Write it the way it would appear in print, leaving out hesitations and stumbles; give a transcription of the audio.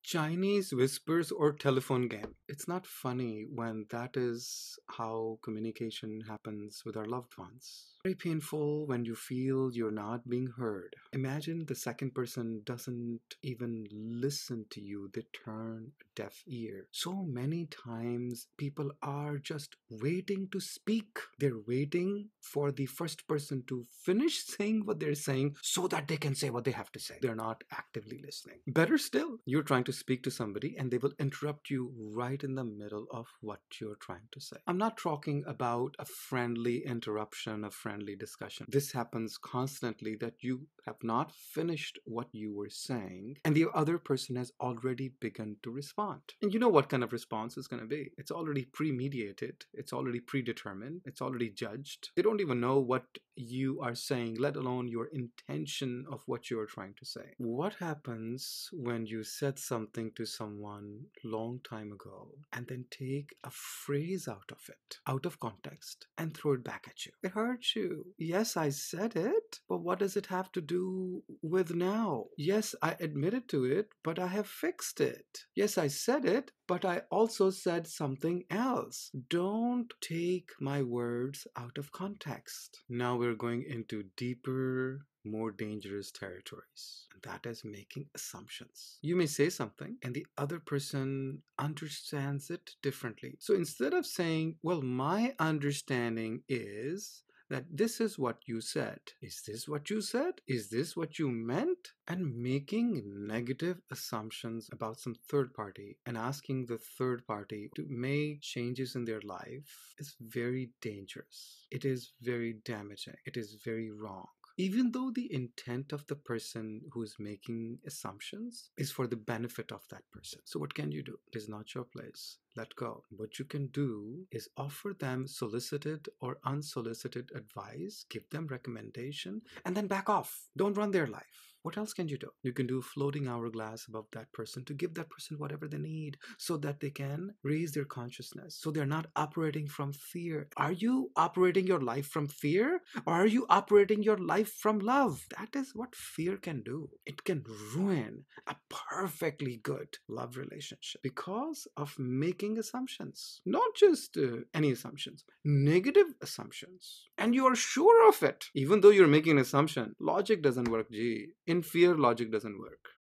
Chinese whispers or telephone game. It's not funny when that is how communication happens with our loved ones. Very painful when you feel you're not being heard. Imagine the second person doesn't even listen to you, they turn a deaf ear. So many times people are just waiting to speak. They're waiting for the first person to finish saying what they're saying so that they can say what they have to say. They're not actively listening. Better still, you're trying to speak to somebody and they will interrupt you right in the middle of what you're trying to say. I'm not talking about a friendly interruption, a friendly discussion. This happens constantly, that you have not finished what you were saying and the other person has already begun to respond. And you know what kind of response is going to be. It's already pre-mediated, it's already predetermined, it's already judged. They don't even know what you are saying, let alone your intention of what you are trying to say. What happens when you said something to someone long time ago and then take a phrase out of it, out of context, and throw it back at you? It hurts you. Yes, I said it, but what does it have to do with now? Yes, I admitted to it, but I have fixed it. Yes, I said it, but I also said something else. Don't take my words out of context. Now we're going into deeper, more dangerous territories. And that is making assumptions. You may say something and the other person understands it differently. So instead of saying, well, my understanding is that this is what you said. Is this what you said? Is this what you meant? And making negative assumptions about some third party and asking the third party to make changes in their life is very dangerous. It is very damaging. It is very wrong. Even though the intent of the person who is making assumptions is for the benefit of that person. So what can you do? It is not your place. Let go. What you can do is offer them solicited or unsolicited advice, give them recommendation, and then back off. Don't run their life. What else can you do? You can do floating hourglass above that person to give that person whatever they need so that they can raise their consciousness, so they're not operating from fear. Are you operating your life from fear, or are you operating your life from love? That is what fear can do. It can ruin a perfectly good love relationship because of making assumptions. Not just any assumptions, negative assumptions. And you are sure of it. Even though you're making an assumption, logic doesn't work, G. In fear, logic doesn't work.